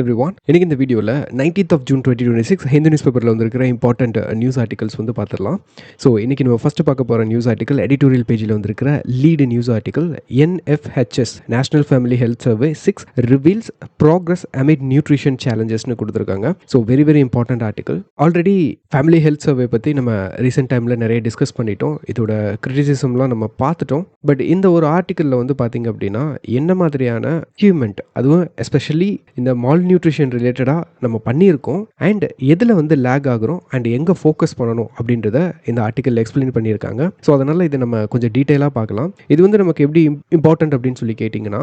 Everyone இன்னைக்கு இந்த வீடியோவில் 19th of June 2026 Hindu news பேப்பரில் வந்திருக்கிற இம்பார்ட்டன்ட் நியூஸ் ஆர்டிகல்ஸ் வந்து பார்த்துடலாம். ஸோ இன்றைக்கி நம்ம ஃபஸ்ட்டு பார்க்க போகிற நியூஸ் ஆர்டிக்கல் எடிட்டோரியல் பேஜில் வந்திருக்கிற lead news article NFHS national family health survey 6 reveals progress amid nutrition சேலஞ்சஸ்னு கொடுத்துருக்காங்க. So very very important article. Already family health survey பற்றி நம்ம ரீசெண்ட் டைமில் நிறைய டிஸ்கஸ் பண்ணிட்டோம். இதோட கிரிட்டிசிசம்லாம் நம்ம பார்த்துட்டோம். பட் இந்த ஒரு ஆர்டிக்கலில் வந்து பார்த்திங்க அப்படின்னா என்ன மாதிரியான அச்சீவ்மெண்ட், அதுவும் எஸ்பெஷலி இந்த மால் நியூட்ரிஷன் ரிலேட்டடாக நம்ம பண்ணியிருக்கோம் அண்ட் எதில் வந்து லேக் ஆகிறோம் அண்ட் எங்கே ஃபோக்கஸ் பண்ணணும் அப்படின்றத இந்த ஆர்டிக்கலில் எக்ஸ்பிளைன் பண்ணியிருக்காங்க. ஸோ அதனால் இதை நம்ம கொஞ்சம் டீட்டெயிலாக பார்க்கலாம். இது வந்து நமக்கு எப்படி இம்பார்ட்டன்ட் அப்படின்னு சொல்லி கேட்டிங்கன்னா,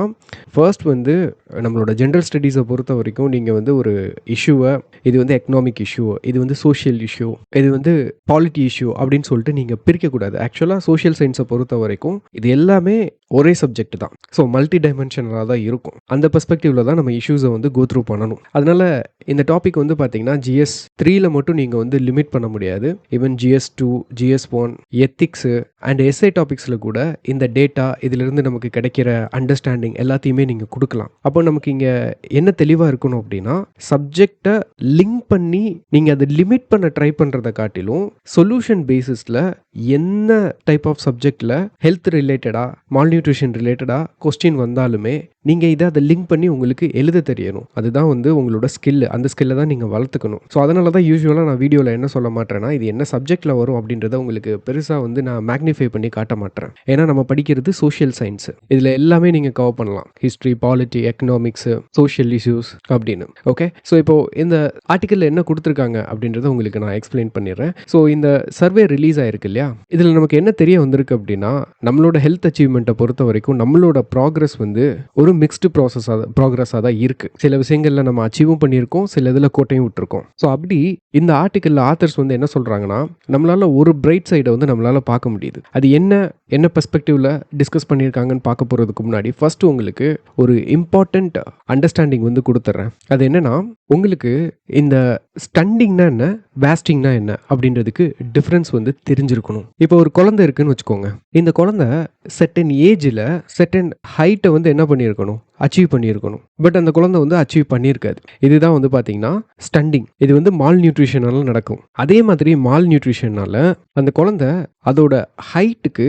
ஃபர்ஸ்ட் வந்து நம்மளோட ஜென்ரல் ஸ்டடீஸை பொறுத்த வரைக்கும் நீங்கள் வந்து ஒரு இஷ்யூவை, இது வந்து எக்கனாமிக் இஷ்யூ, இது வந்து சோஷியல் இஷ்யூ, இது வந்து பாலிட்டி இஷ்யூ அப்படின்னு சொல்லிட்டு நீங்கள் பிரிக்கக்கூடாது. ஆக்சுவலாக சோஷியல் சயின்ஸை பொறுத்த வரைக்கும் இது எல்லாமே ஒரே சப்ஜெக்ட் தான். ஸோ மல்டி டைமென்ஷனலாக தான் இருக்கும். அந்த பெர்ஸ்பெக்டிவில் தான் நம்ம இஷ்யூஸை வந்து கோ த்ரூ பண்ணணும். அதனால் இந்த டாபிக் வந்து பார்த்தீங்கன்னா GS 3ல் மட்டும் நீங்கள் வந்து லிமிட் பண்ண முடியாது. Even GS 2, GS 1, ethics and எஸ்ஐ டாபிக்ஸில் கூட இந்த டேட்டா, இதிலிருந்து நமக்கு கிடைக்கிற அண்டர்ஸ்டாண்டிங் எல்லாத்தையுமே நீங்கள் கொடுக்கலாம். அப்போ நமக்கு இங்கே என்ன தெளிவாக இருக்கணும் அப்படின்னா, சப்ஜெக்டை லிங்க் பண்ணி நீங்கள் அதை லிமிட் பண்ண ட்ரை பண்ணுறதை காட்டிலும் சொல்யூஷன் பேசிஸில் என்ன டைப் ஆஃப் சப்ஜெக்டில் ஹெல்த் ரிலேட்டடாக, மால் நியூட்ரிஷன் ரிலேட்டடாக கொஸ்டின் வந்தாலுமே நீங்கள் இதை அதை லிங்க் பண்ணி உங்களுக்கு எழுத தெரியணும். அதுதான் வந்து உங்களோட ஸ்கில். அந்த ஸ்கில்லை தான் நீங்கள் வளர்த்துக்கணும். ஸோ அதனால தான் யூஸ்வலாக நான் வீடியோவில் என்ன சொல்ல மாட்டேன்னா, இது என்ன சப்ஜெக்டில் வரும் அப்படின்றத உங்களுக்கு பெருசாக வந்து நான் மேக்னிஃபை பண்ணி காட்ட மாட்டேன். ஏன்னா நம்ம படிக்கிறது சோஷியல் சயின்ஸு. இதில் எல்லாமே நீங்கள் கவர் பண்ணலாம். History, polity, economics, social issues அப்படின்னு. ஓகே, ஸோ இப்போது இந்த ஆர்டிக்கலில் என்ன கொடுத்துருக்காங்க அப்படின்றத உங்களுக்கு நான் எக்ஸ்பிளைன் பண்ணிடுறேன். ஸோ இந்த சர்வே ரிலீஸ் ஆயிருக்கு இல்லையா, இதில் நமக்கு என்ன தெரிய வந்திருக்கு அப்படின்னா, நம்மளோட ஹெல்த் அச்சீவ்மெண்ட்டை பொறுத்த வரைக்கும் நம்மளோட ப்ராக்ரஸ் வந்து ஒரு மிக்ஸ்டு ப்ராக்ரஸாக தான் இருக்குது. சில விஷயங்களில் நம்ம அச்சீவும் பண்ணியிருக்கோம், சில இதில் கோட்டையும் விட்டுருக்கோம். ஸோ அப்படி இந்த ஆர்டிக்கலில் ஆத்தர்ஸ் வந்து என்ன சொல்கிறாங்கன்னா, நம்மளால் ஒரு பிரைட் சைடை வந்து நம்மளால் பார்க்க முடியுது. அது என்ன பெர்ஸ்பெக்டிவில் டிஸ்கஸ் பண்ணியிருக்காங்கன்னு பார்க்க போகிறதுக்கு முன்னாடி ஃபர்ஸ்ட் உங்களுக்கு ஒரு இம்பார்ட்டண்ட் அண்டர்ஸ்டாண்டிங் வந்து கொடுத்துட்றேன். அது என்னென்னா, உங்களுக்கு இந்த ஸ்டண்டிங்னா என்ன, வேஸ்டிங்னா என்ன அப்படின்றதுக்கு டிஃப்ரென்ஸ் வந்து தெரிஞ்சிருக்கணும். இப்போ ஒரு குழந்தை இருக்குன்னு வச்சுக்கோங்க. இந்த குழந்தை செட்டன் ஏஜில் செட்டன் ஹைட்டை வந்து என்ன பண்ணியிருக்கணும், அச்சீவ் பண்ணியிருக்கணும். பட் அந்த குழந்தை வந்து அச்சீவ் பண்ணியிருக்காது. இதுதான் வந்து பார்த்தீங்கன்னா ஸ்டண்டிங். இது வந்து மால் நியூட்ரிஷனால நடக்கும். அதே மாதிரி மால் நியூட்ரிஷனால அந்த குழந்தை அதோட ஹைட்டுக்கு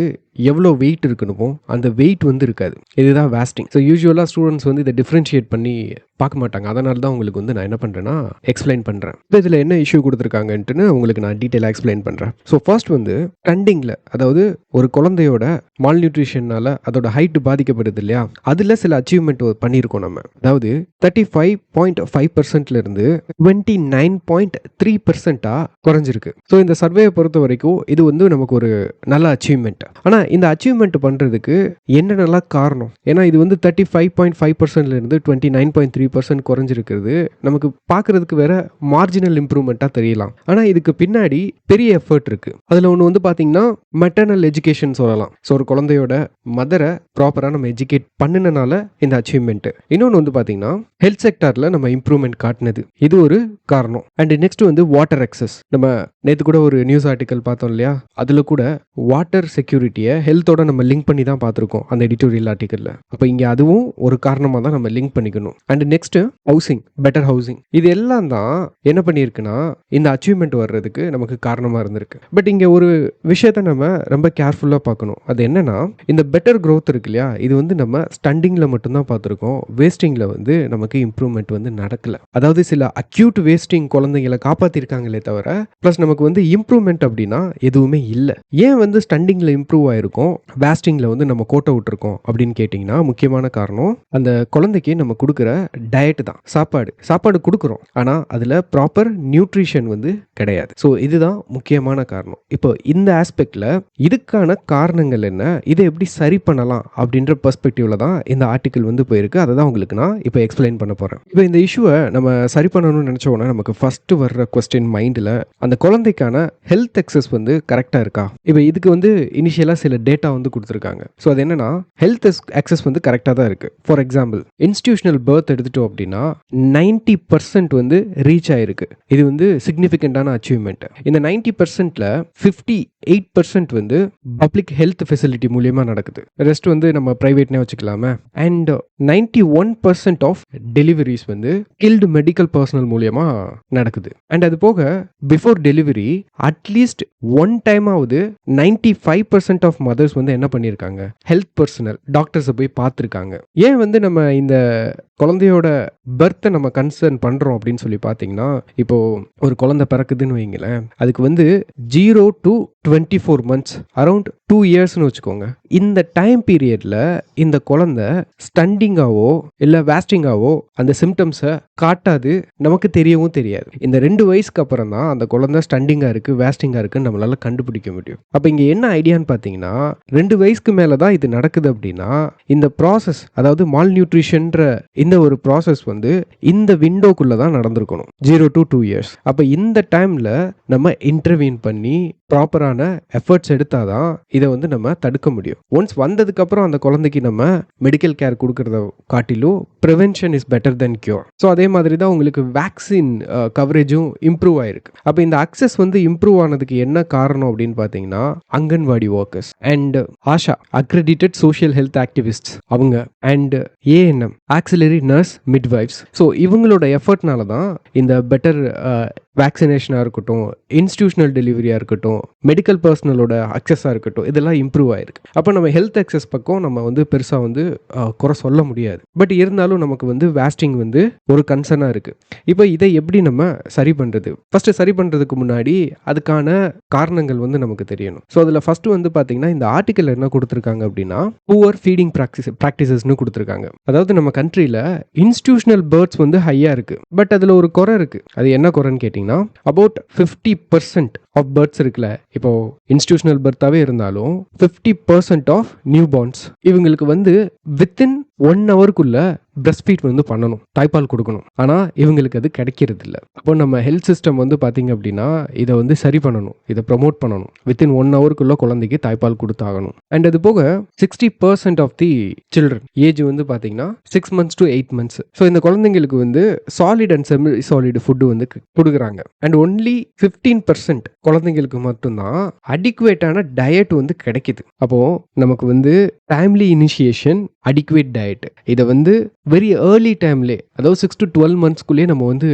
எவ்வளோ வெயிட் இருக்கணுமோ அந்த வெயிட் வந்து இருக்காது. இதுதான் வேஸ்டிங். ஸோ யூஸ்வலாக ஸ்டூடெண்ட்ஸ் வந்து இதை டிஃப்ரென்ஷியேட் பண்ணி பார்க்க மாட்டாங்க. அதனால தான் உங்களுக்கு வந்து நான் என்ன பண்ணுறேன்னா எக்ஸ்பிளைன் பண்ணுறேன். இப்போ இதில் என்ன இஷ்யூ கொடுத்துருக்காங்கன்ட்டுன்னு உங்களுக்கு நான் டீட்டெயிலாக எக்ஸ்பிளைன் பண்ணுறேன். ஸோ ஃபர்ஸ்ட் வந்து ஸ்டண்டிங்கில், அதாவது ஒரு குழந்தையோட மால் நியூட்ரிஷனால அதோட ஹைட்டு பாதிக்கப்படுது இல்லையா, அதில் சில அச்சீவ்மெண்ட் பண்ணியிருக்கோம் நம்ம. அதாவது 35.5%லேருந்து 29.3% குறைஞ்சிருக்கு. ஸோ இந்த சர்வேயை பொறுத்த வரைக்கும் இது வந்து நமக்கு ஒரு நல்ல அச்சீவ்மெண்ட். ஆனால் இந்த அச்சீவ்மெண்ட் பண்ணுறதுக்கு என்னென்னலாம் காரணம்? ஏன்னா இது வந்து 35.5%லேருந்து 29.3% குறைஞ்சிருக்கிறது நமக்கு பார்க்குறதுக்கு வேற மார்ஜினல் இம்ப்ரூவ்மெண்ட்டாக தெரியலாம். ஆனால் இதுக்கு பின்னாடி பெரிய எஃபர்ட் இருக்குது. அதில் ஒன்று வந்து பார்த்தீங்கன்னா மெட்டர்னல் எஜுகேஷன் சொல்லலாம். ஸோ ஒரு குழந்தையோட மதரை ப்ராப்பராக நம்ம எஜுகேட் பண்ணினால இந்த அச்சீவ்மெண்ட். இன்னொன்று வந்து பார்த்தீங்கன்னா ஹெல்த் செக்டாரில் நம்ம இம்ப்ரூவ்மெண்ட் காட்டினது, இது ஒரு காரணம். அண்ட் நெக்ஸ்ட் வந்து வாட்டர் அக்சஸ். நம்ம நேற்று கூட ஒரு நியூஸ் ஆர்டிக்கல் பார்த்தோம் இல்லையா, அதில் கூட வாட்டர் செக்யூரிட்டியை ஹெல்த்தோட நம்ம லிங்க் பண்ணி தான் பார்த்துருக்கோம் அந்த எடிட்டோரியல் ஆர்டிக்கலில். அப்போ இங்கே அதுவும் ஒரு காரணமாக தான் நம்ம லிங்க் பண்ணிக்கணும். And next housing, better housing. இது எல்லாம் தான் என்ன பண்ணியிருக்குன்னா இந்த அச்சீவ்மெண்ட் வர்றதுக்கு நமக்கு காரணமாக இருந்திருக்கு. பட் இங்கே ஒரு விஷயத்தை நம்ம ரொம்ப கேர்ஃபுல்லாக பார்க்கணும். அது என்னன்னா, இந்த பெட்டர் க்ரோத் இருக்கு இல்லையா, இது வந்து நம்ம ஸ்டண்டிங்கில் மட்டும்தான் பார்த்துருக்கோம். வேஸ்டிங்கில் வந்து நமக்கு இம்ப்ரூவ்மெண்ட் வந்து நடக்கலை. அதாவது சில அக்யூட் வேஸ்டிங் குழந்தைங்களை காப்பாற்றிருக்காங்களே தவிர ப்ளஸ் நமக்கு வந்து இம்ப்ரூவ்மெண்ட் அப்படின்னா எதுவுமே இல்லை. ஏன் வந்து ஸ்டண்டிங்கில் இம்ப்ரூவ் ஆயிருக்கும், வேஸ்டிங்கில் வந்து நம்ம கோட்டை விட்டுருக்கோம் அப்படின்னு கேட்டிங்கன்னா, முக்கியமான காரணம் அந்த குழந்தைக்கு நம்ம கொடுக்குற டயட் தான். சாப்பாடு கொடுக்குறோம், ஆனால் அதில் ப்ராப்பர் நியூட்ரிஷன் வந்து கிடையாது. ஸோ இதுதான் முக்கியமான காரணம். இப்போ இந்த ஆஸ்பெக்டில் இதுக்கான காரணங்கள் என்ன, இதை எப்படி சரி பண்ணலாம் அப்படின்ற பெர்ஸ்பெக்டிவ்ல தான் இந்த ஆர்டிக்கல் வந்து போயிருக்கு. அதை தான் உங்களுக்கு நான் இப்போ எக்ஸ்பிளைன் பண்ண போகிறேன். இப்போ இந்த இஷ்யூவை நம்ம சரி பண்ணணும்னு நினச்சோன்னா நமக்கு ஃபர்ஸ்ட் வர்ற கொஸ்டின் மைண்டில், அந்த குழந்தைக்கான ஹெல்த் அக்சஸ் வந்து கரெக்டாக இருக்கா? இப்போ இதுக்கு வந்து இனிஷியலாக சில டேட்டா வந்து கொடுத்துருக்காங்க. ஸோ அது என்னன்னா, ஹெல்த் அக்சஸ் வந்து கரெக்டாக தான் இருக்குது. ஃபார் எக்ஸாம்பிள், இன்ஸ்டிடியூஷனல் பர்த் எடுத்துட்டோம் அப்படின்னா 90% வந்து ரீச் ஆயிருக்கு. இது வந்து சிக்னிஃபிகண்டான அச்சீவ்மெண்ட். இந்த 90%ல் 58% வந்து பப்ளிக் ஹெல்த் ஃபெசிலிட்டி மூலியமாக நடக்குது. ரெஸ்ட் வந்து நம்ம ப்ரைவேட்னே வச்சுக்கலாமே. அண்ட் 91% ஆஃப் டெலிவரிஸ் வந்து ஸ்கில்டு மெடிக்கல் பர்சனல் மூலியமா நடக்குது. அண்ட் அது போக பிஃபோர் டெலிவரி அட்லீஸ்ட் ஒன் டைமாவது 95% ஆஃப் மதர்ஸ் வந்து என்ன பண்ணியிருக்காங்க, ஹெல்த் பர்சனல் டாக்டர்ஸை போய் பார்த்துருக்காங்க. ஏன் வந்து நம்ம இந்த குழந்தையோட பர்த்தை நம்ம கன்சர்ன் பண்ணுறோம் அப்படின்னு சொல்லி பார்த்தீங்கன்னா, இப்போது ஒரு குழந்தை பிறக்குதுன்னு வைங்களேன், அதுக்கு வந்து 0 to 24 months அரௌண்ட் 2 yearsனு வச்சுக்கோங்க. இந்த டைம் பீரியடில் இந்த குழந்தை ஸ்டண்டிங்காவோ இல்லை வேஸ்டிங்காவோ அந்த சிம்டம்ஸை காட்டாது, நமக்கு தெரியவும் தெரியாது. இந்த 2 வயசுக்கு அப்புறம் தான் அந்த குழந்தை ஸ்டண்டிங்காக இருக்குது வேஸ்டிங்காக இருக்குன்னு நம்மளால் கண்டுபிடிக்க முடியும். அப்போ இங்கே என்ன ஐடியான்னு பார்த்தீங்கன்னா, 2 வயசுக்கு மேலே தான் இது நடக்குது அப்படின்னா இந்த ப்ராசஸ், அதாவது மால் நியூட்ரிஷன்ற இந்த ஒரு ப்ராசஸ் வந்து இந்த விண்டோக்குள்ளே தான் நடந்திருக்கணும், 0 to 2 years. அப்போ இந்த டைமில் நம்ம இன்டர்வீன் பண்ணி ப்ராப்பரான எஃபர்ட்ஸ் எடுத்தாதான் இதை வந்து நம்ம தடுக்க முடியும். ஒன்ஸ் வந்ததுக்கப்புறம் அந்த குழந்தைக்கு நம்ம மெடிக்கல் கேர் கொடுக்கறத காட்டிலும் prevention is better then cure. So அதே மாதிரி தான் உங்களுக்கு வேக்சின் கவரேஜும் இம்ப்ரூவ் ஆயிருக்கு. அப்போ இந்த அக்சஸ் வந்து இம்ப்ரூவ் ஆனதுக்கு என்ன காரணம் அப்படின்னு பார்த்தீங்கன்னா, anganwadi workers and ASHA accredited social health activists அவங்க and ANM auxiliary nurse midwives. So இவங்களோட எஃபர்ட்னால தான் இந்த பெட்டர் வேக்சினேஷனாக இருக்கட்டும், இன்ஸ்டிடியூஷனல் டெலிவரியாக இருக்கட்டும், மெடிக்கல் பர்சனலோட அக்சஸாக இருக்கட்டும், இதெல்லாம் இம்ப்ரூவ் ஆயிருக்கு. அப்போ நம்ம ஹெல்த் அக்சஸ் பக்கம் நம்ம வந்து பெருசாக வந்து குறை சொல்ல முடியாது. பட் இருந்தாலும் நமக்கு வந்து வேஸ்டிங் வந்து ஒரு கன்சர்னாக இருக்குது. இப்போ இதை எப்படி நம்ம சரி பண்ணுறது? ஃபஸ்ட்டு சரி பண்ணுறதுக்கு முன்னாடி அதுக்கான காரணங்கள் வந்து நமக்கு தெரியணும். ஸோ அதில் ஃபஸ்ட்டு வந்து பார்த்தீங்கன்னா, இந்த ஆர்டிக்கல் என்ன கொடுத்துருக்காங்க அப்படின்னா, புவர் ஃபீடிங் ப்ராக்டிசஸ்னு கொடுத்துருக்காங்க. அதாவது நம்ம கண்ட்ரியில் இன்ஸ்டிடியூஷனல் பேர்த்ஸ் வந்து ஹையாக இருக்குது. பட் அதில் ஒரு குறை இருக்குது. அது என்ன குறைன்னு கேட்டிங்கன்னா, about 50% ஆஃப் பர்த்ஸ் இருக்குல்ல, இப்போ இன்ஸ்டிடியூஷனல் பர்த்தாவே இருந்தாலும் 50% ஆஃப் நியூ பார்ன்ஸ் இவங்களுக்கு வந்து வித்தின் 1 ஹவருக்குள்ள பிரஸ்ட் ஃபீட் வந்து பண்ணணும், தாய்ப்பால் கொடுக்கணும். ஆனால் இவங்களுக்கு அது கிடைக்கிறது இல்லை. அப்போ நம்ம ஹெல்த் சிஸ்டம் வந்து பார்த்தீங்க அப்படின்னா இதை வந்து சரி பண்ணணும், இதை ப்ரமோட் பண்ணணும். வித்தின் 1 ஹவருக்குள்ள குழந்தைக்கு தாய்ப்பால் கொடுத்தாகணும். அண்ட் அது போக 60% ஆஃப் தி சில்ட்ரன் ஏஜ் வந்து பார்த்தீங்கன்னா 6 months to 8 months. ஸோ இந்த குழந்தைங்களுக்கு வந்து solid and semi solid food வந்து கொடுக்குறாங்க. அண்ட் ஒன்லி 15% குழந்தைங்களுக்கு மட்டும்தான் அடிக்குவேட்டான டயட் வந்து கிடைக்குது. அப்போ நமக்கு வந்து டைம்லி இனிஷியேஷன், அடிக்குவேட் டயட், இதை வந்து வெரி ஏர்லி டைம்லேயே, அதாவது 6 to 12 monthsக்குள்ளேயே நம்ம வந்து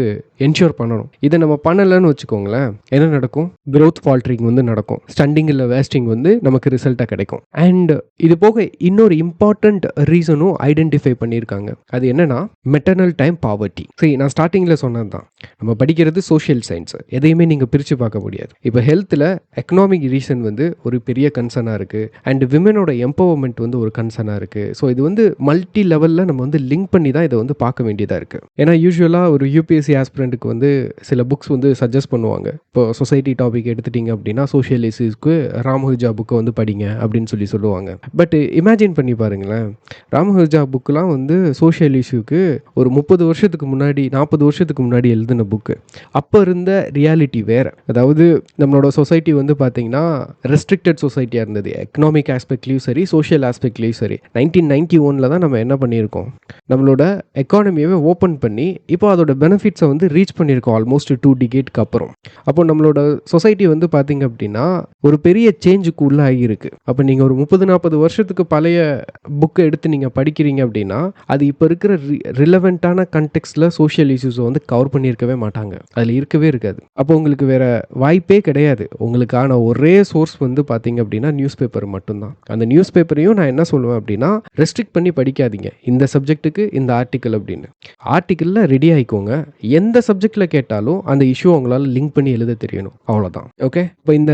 என்ஷூர் பண்ணணும். இதை நம்ம பண்ணலைன்னு வச்சுக்கோங்களேன், என்ன நடக்கும்? growth faltering வந்து நடக்கும், ஸ்டண்டிங் இல்லை வேஸ்டிங் வந்து நமக்கு ரிசல்ட்டாக கிடைக்கும். அண்ட் இது போக இன்னொரு இம்பார்ட்டண்ட் ரீசனும் ஐடென்டிஃபை பண்ணியிருக்காங்க. அது என்னன்னா, மெட்டர்னல் டைம் பாவர்ட்டி. சரி, நான் ஸ்டார்டிங்கில் சொன்னது தான், நம்ம படிக்கிறது சோஷியல் சயின்ஸ், எதையுமே நீங்கள் பிரித்து பார்க்க முடியாது. இப்போ ஹெல்த்தில் எக்கனாமிக் ரீசன் வந்து ஒரு பெரிய கன்சர்னாக இருக்குது. அண்ட் விமனோட எம்பவர்மெண்ட் வந்து ஒரு கன்சர்னாக இருக்குது. ஸோ இது வந்து மல்டி லெவலில் நம்ம வந்து லிங்க் பண்ணி தான் இதை வந்து பார்க்க வேண்டியதாக இருக்குது. ஏன்னா யூஸ்வலாக ஒரு யூபிஎஸ்சி ஆஸ்பிரண்ட்டுக்கு வந்து சில புக்ஸ் வந்து சஜஸ்ட் பண்ணுவாங்க. இப்போ சொசைட்டி டாபிக் எடுத்துட்டிங்க அப்படின்னா சோஷியல் இஷ்யூஸ்க்கு ராமஹுஜா புக்கை வந்து படிங்க அப்படின்னு சொல்லுவாங்க. பட் இமேஜின் பண்ணி பாருங்களேன், ராமஹுஜா புக்கெலாம் வந்து சோஷியல் இஷ்யூக்கு ஒரு 30 வருஷத்துக்கு முன்னாடி 40 வருஷத்துக்கு முன்னாடி எழுதின புக்கு. அப்போ இருந்த ரியாலிட்டி வேறு. அதாவது நம்மளோட சொசைட்டி வந்து பார்த்தீங்கன்னா ரெஸ்ட்ரிக்டட் சொசைட்டியாக இருந்தது, எக்கனாமிக் ஆஸ்பெக்ட்லேயும் சரி சோஷியல் ஆஸ்பெக்ட்லேயும் சரி. 1991 தான் நம்ம என்ன பண்ணியிருக்கோம், நம்மளோட எக்கானமியவே ஓப்பன் பண்ணி இப்போ அதோட பெனிஃபிட்ஸை வந்து ரீச் பண்ணியிருக்கோம் ஆல்மோஸ்ட் 2 டிகேட்க்கு அப்புறம். அப்போ நம்மளோட சொசைட்டி வந்து பார்த்தீங்க அப்படின்னா ஒரு பெரிய சேஞ்சுக்கு உள்ள ஆகியிருக்கு. அப்போ நீங்கள் ஒரு 30-40 வருஷத்துக்கு பழைய புக்கை எடுத்து நீங்கள் படிக்கிறீங்க அப்படின்னா அது இப்போ இருக்கிற ரிலவெண்ட்டான கண்டெக்ஸ்டில் சோஷியல் இஷ்யூஸை வந்து கவர் பண்ணியிருக்கவே மாட்டாங்க, அதில் இருக்கவே இருக்காது. அப்போ உங்களுக்கு வேற வாய்ப்பே கிடையாது. உங்களுக்கான ஒரே சோர்ஸ் வந்து பார்த்தீங்க அப்படின்னா நியூஸ் பேப்பர் மட்டும்தான். அந்த நியூஸ் பேப்பரையும் நான் என்ன சொல்லுவேன் அப்படின்னா, ரெஸ்ட்ரிக்ட் பண்ணி படிக்காதீங்க, இந்த சப்ஜெக்ட்டுக்கு இந்த ஆர்டிக்கல் அப்படின்னு. ஆர்டிக்கலில் ரெடி ஆகிக்கோங்க, எந்த சப்ஜெக்டில் கேட்டாலும் அந்த இஷ்யூ அவங்களால லிங்க் பண்ணி எழுத தெரியணும், அவ்வளோதான். ஓகே, இப்போ இந்த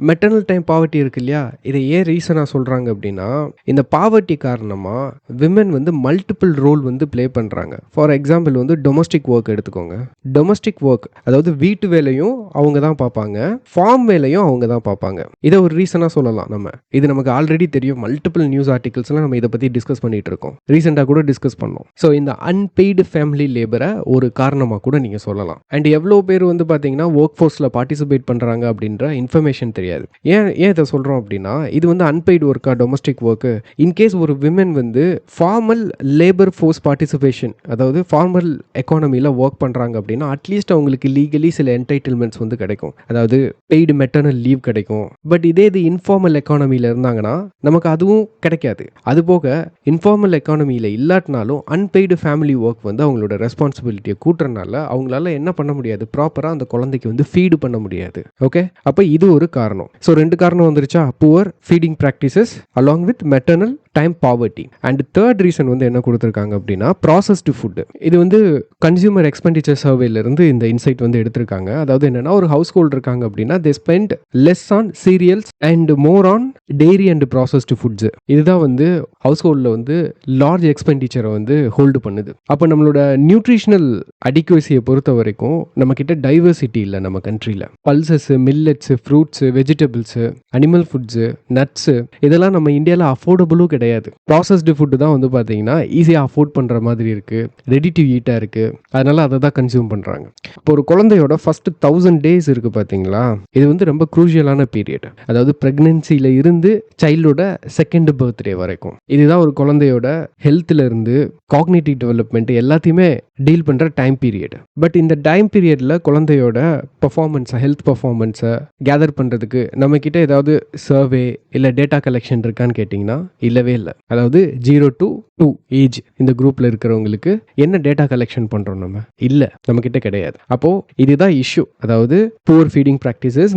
மெட்டர்னல் டைம் பாவர்ட்டி இருக்கு இல்லையா, இதை ஏன் ரீசனாக சொல்கிறாங்க அப்படின்னா, இந்த பாவர்ட்டி காரணமாக விமன் வந்து மல்டிபிள் ரோல் வந்து ப்ளே பண்ணுறாங்க. ஃபார் எக்ஸாம்பிள் வந்து டொமஸ்டிக் ஒர்க் எடுத்துக்கோங்க. டொமஸ்டிக் ஒர்க் அதாவது வீட்டு வேலையும் அவங்க தான் பார்ப்பாங்க, ஃபார்ம் வேலையும் அவங்க தான் பார்ப்பாங்க. இதை ஒரு ரீசனாக சொல்லலாம் நம்ம. இது நமக்கு ஆல்ரெடி தெரியும், மல்டிபிள் நியூஸ் ஆர்டிகல்ஸ்லாம் நம்ம இதை பற்றி டிஸ்கஸ் பண்ணிட்டு இருக்கோம், ரீசெண்டாக கூட டிஸ்கஸ் பண்ணோம். ஸோ இந்த அன்பெய்டு ஃபேமிலி லேபரை ஒரு காரணமாக கூட நீங்கள் நீங்கள் சொல்லலாம். அண்ட் எவ்வளோ பேர் வந்து பார்த்தீங்கன்னா ஒர்க் ஃபோர்ஸில் பார்ட்டிசிபேட் பண்ணுறாங்க அப்படின்ற இன்ஃபர்மேஷன் தெரியாது. ஏன் இதை சொல்கிறோம் அப்படின்னா, இது வந்து அன்பெய்டு ஒர்க்கா, டொமஸ்டிக் ஒர்க்கு. இன்கேஸ் ஒரு விமன் வந்து ஃபார்மல் லேபர் ஃபோர்ஸ் பார்ட்டிசிபேஷன், அதாவது ஃபார்மல் எக்கானமியில் ஒர்க் பண்ணுறாங்க அப்படின்னா அட்லீஸ்ட் அவங்களுக்கு லீகலி சில என்டைட்டில்மெண்ட்ஸ் வந்து கிடைக்கும். அதாவது பெய்டு மெட்டர்னல் லீவ் கிடைக்கும். பட் இதே இது இன்ஃபார்மல் எக்கானமியில் இருந்தாங்கன்னா நமக்கு அதுவும் கிடைக்காது. அதுபோக இன்ஃபார்மல் எக்கானமியில் இல்லாட்டினாலும் அன்பெய்டு ஃபேமிலி ஒர்க் வந்து அவங்களோட ரெஸ்பான்சிபிலிட்டியை கூட்டுறனால அவங்களால என்ன பண்ண முடியாது, ப்ராப்பராக அந்த குழந்தைக்கு வந்து ஃபீடு பண்ண முடியாது. ஓகே, அப்போ இது ஒரு காரணம். ஸோ 2 காரணம் வந்துருச்சா, poor feeding practices along with maternal time poverty. And third reason வந்து என்ன கொடுத்துருக்காங்க அப்படின்னா ப்ராசஸ்டு ஃபுட்டு. இது வந்து கன்சியூமர் எக்ஸ்பெண்டிச்சர் சர்வேலேருந்து இந்த இன்சைட் வந்து எடுத்திருக்காங்க. அதாவது என்னன்னா, ஒரு ஹவுஸ் ஹோல்டு இருக்காங்க அப்படின்னா they spend less on serials and more on dairy and processed foods. இதுதான் வந்து ஹவுஸ் ஹோல்டில் வந்து லார்ஜ் எக்ஸ்பெண்டிச்சரை வந்து ஹோல்டு பண்ணுது. அப்போ நம்மளோட நியூட்ரிஷனல் அடிக்குவசியை பொறுத்த வரைக்கும் நம்மக்கிட்ட டைவர்சிட்டி இல்லை நம்ம கண்ட்ரியில். Pulses, millets, fruits, vegetables, animal foods, nuts இதெல்லாம் நம்ம இந்தியாவில் அஃபோர்டபுளும் கிடையாது. ப்ராசஸ்டு ஃபுட்டு தான் வந்து பார்த்தீங்கன்னா ஈஸியாக அஃபோர்ட் பண்ணுற மாதிரி இருக்குது, ரெடி டு ஈட்டாக இருக்குது. அதனால் அதை தான் கன்சியூம் பண்ணுறாங்க. இப்போ ஒரு குழந்தையோட ஃபஸ்ட்டு 1000 days இருக்குது பார்த்தீங்களா, இது வந்து ரொம்ப க்ரூஷியலான பீரியட். அதாவது ப்ரெக்னென்சியில் இருந்து சைல்டோட செகண்ட் பர்த்டே வரைக்கும். இதுதான் ஒரு குழந்தையோட ஹெல்த்லேருந்து காக்னிட்டிவ் டெவலப்மெண்ட் எல்லாத்தையுமே டீல் பண்ணுற டைம் பீரியட். பட் இந்த டைம் பீரியடில் குழந்தையோட பர்ஃபார்மன்ஸை, ஹெல்த் பர்ஃபார்மன்ஸை கேதர் பண்ணுறதுக்கு நம்மக்கிட்ட ஏதாவது சர்வே இல்லை டேட்டா கலெக்ஷன் இருக்கான்னு கேட்டிங்கன்னா இல்லவே இல்லை. அதாவது 0 to 2 ஏஜ் இந்த குரூப்பில் இருக்கிறவங்களுக்கு என்ன டேட்டா கலெக்ஷன் பண்ணுறோம் நம்ம இல்லை, நம்மக்கிட்ட கிடையாது. அப்போது இதுதான் இஷ்யூ. அதாவது poor feeding practices,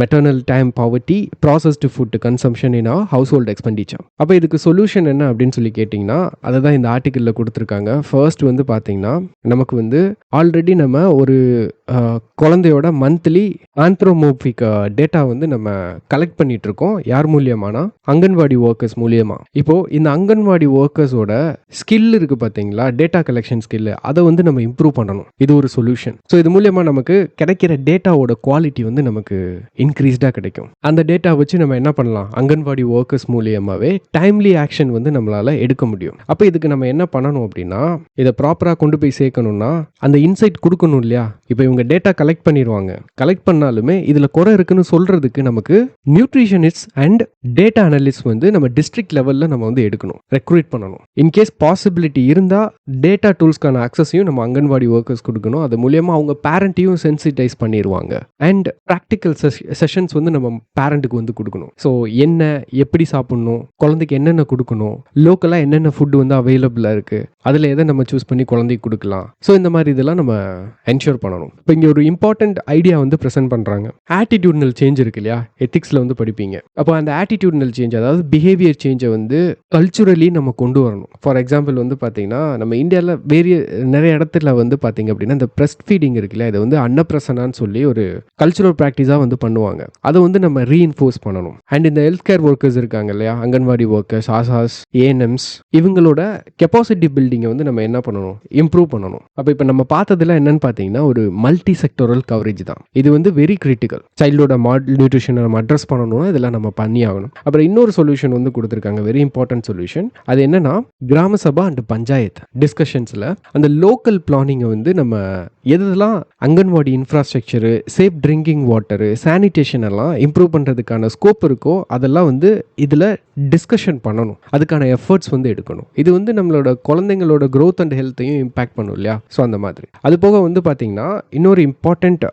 maternal time poverty, processed food consumption in house hold expenditure. அப்போ இதுக்கு சொல்யூஷன் என்ன அப்படின்னு சொல்லி கேட்டிங்கன்னா அதை தான் இந்த ஆர்டிக்கிளில் கொடுத்துருக்காங்க. ஃபர்ஸ்ட் வந்து பார்த்தீங்கன்னா நமக்கு வந்து ஆல்ரெடி நம்ம ஒரு குழந்தையோட மந்த்லி ஆந்த்ரோமோபிக் டேட்டா வந்து நம்ம கலெக்ட் பண்ணிட்டு இருக்கோம். யார் மூலியமானா அங்கன்வாடி ஒர்க்கர்ஸ் மூலியமா. இப்போ இந்த அங்கன்வாடி ஒர்க்கர்ஸோட ஸ்கில் இருக்கு பார்த்தீங்களா, டேட்டா கலெக்ஷன் ஸ்கில், அதை வந்து நம்ம இம்ப்ரூவ் பண்ணணும். இது ஒரு சொல்யூஷன். ஸோ இது மூலியமா நமக்கு கிடைக்கிற டேட்டாவோட குவாலிட்டி வந்து நமக்கு இன்க்ரீஸ்டாக கிடைக்கும். அந்த டேட்டா வச்சு நம்ம என்ன பண்ணலாம், அங்கன்வாடி ஒர்க்கர்ஸ் மூலியமாவே டைம்லி ஆக்ஷன் வந்து நம்மளால எடுக்க முடியும். அப்போ இதுக்கு நம்ம என்ன பண்ணணும் அப்படின்னா, இதை ப்ராப்பராக கொண்டு போய் சேர்க்கணும்னா அந்த இன்சைட் கொடுக்கணும் இல்லையா. இப்போ இவங்க டேட்டா கலெக்ட் பண்ணிடுவாங்க. கலெக்ட் பண்ணாலுமே இதில் குறை இருக்குன்னு சொல்றதுக்கு நமக்கு நியூட்ரிஷனிஸ்ட் அண்ட் டேட்டா அனலிஸ்ட் வந்து நம்ம டிஸ்ட்ரிக்ட் லெவலில் நம்ம வந்து எடுக்கணும், ரெக்ரூட் பண்ணணும். இன்கேஸ் பாசிபிலிட்டி இருந்தால் டேட்டா டூல்ஸ்க்கான ஆக்சஸையும் நம்ம அங்கன்வாடி ஒர்க்கர்ஸ் கொடுக்கணும். அது மூலியமாக அவங்க பேரண்ட்டையும் சென்சிட்டைஸ் பண்ணிடுவாங்க. அண்ட் ப்ராக்டிக்கல் செஷன்ஸ் வந்து நம்ம பேரண்ட்டுக்கு வந்து கொடுக்கணும். ஸோ என்ன, எப்படி சாப்பிடணும், குழந்தைக்கு என்னென்ன கொடுக்கணும், லோக்கலாக என்னென்ன ஃபுட் வந்து அவைலபிளாக இருக்குது, அதில் எதை நம்ம சூஸ் பண்ணி குழந்தைக்கு கொடுக்கலாம். ஸோ இந்த மாதிரி இதெல்லாம் நம்ம என்ஷூர் பண்ணணும். இப்போ இங்கே ஒரு இம்பார்ட்டன்ட் ஐடியா வந்து ப்ரெசென்ட் பண்ணுறாங்க. ஆட்டிடியூட்னல் சேஞ்ச் இருக்கு இல்லையா, எத்திக்ஸில் வந்து படிப்பீங்க. அப்போ அந்த ஆட்டிடியூட்னல் சேஞ்ச், அதாவது பிஹேவியர் சேஞ்சை வந்து கல்ச்சுரலி நம்ம கொண்டு வரணும். ஃபார் எக்ஸாம்பிள் வந்து பார்த்தீங்கன்னா நம்ம இந்தியாவில் நிறைய இடத்துல வந்து பார்த்தீங்க அப்படின்னா இந்த பிரஸ்ட் ஃபீடிங் இருக்குல்ல, இதை வந்து அன்னப்பிரசனான்னு சொல்லி ஒரு கல்ச்சுரல் ப்ராக்டிஸாக வந்து பண்ணுவாங்க. அதை வந்து நம்ம ரீஇன்ஃபோர்ஸ் பண்ணணும். அண்ட் இந்த ஹெல்த் கேர் ஒர்க்கர்ஸ் இருக்காங்க இல்லையா, அங்கன்வாடி ஒர்க்கர்ஸ், ஆசாஸ், ஏஎன்எம்ஸ், இவங்களோட கெப்பாசிட்டி பில்டிங்கை வந்து நம்ம என்ன பண்ணணும், இம்ப்ரூவ் பண்ணணும். அப்போ இப்போ நம்ம பார்த்ததுல என்னன்னு பார்த்தீங்கன்னா ஒரு மல்டி செக்டோரல் கவரேஜ் தான். இது வந்து வெரி கிரிட்டிக்கல். சைல்டோட நியூட்ரிஷனை நம்ம அட்ரஸ் பண்ணணும்னா இதெல்லாம் நம்ம பண்ணி ஆகணும். அப்புறம் இன்னொரு சொல்யூஷன் வந்து கொடுத்துருக்காங்க, வெரி இம்பார்ட்டன்ட் சொல்யூஷன். அது என்னன்னா கிராம சபா அண்ட் பஞ்சாயத்து டிஸ்கஷன்ஸில் அந்த லோக்கல் பிளானிங்கை வந்து நம்ம எதெல்லாம் anganwadi infrastructure, safe drinking water, sanitation எல்லாம் இம்ப்ரூவ் பண்ணுறதுக்கான ஸ்கோப் இருக்கோ அதெல்லாம் வந்து இதில் டிஸ்கஷன் பண்ணணும். அதுக்கான எஃபர்ட்ஸ் வந்து எடுக்கணும். இது வந்து நம்மளோட குழந்தைங்களோட க்ரோத் அண்ட் ஹெல்த்தையும் இம்பாக்ட் பண்ணும் இல்லையா. ஸோ அந்த மாதிரி. அது போக வந்து பார்த்தீங்கன்னா இன்னொரு இம்பார்ட்டண்ட்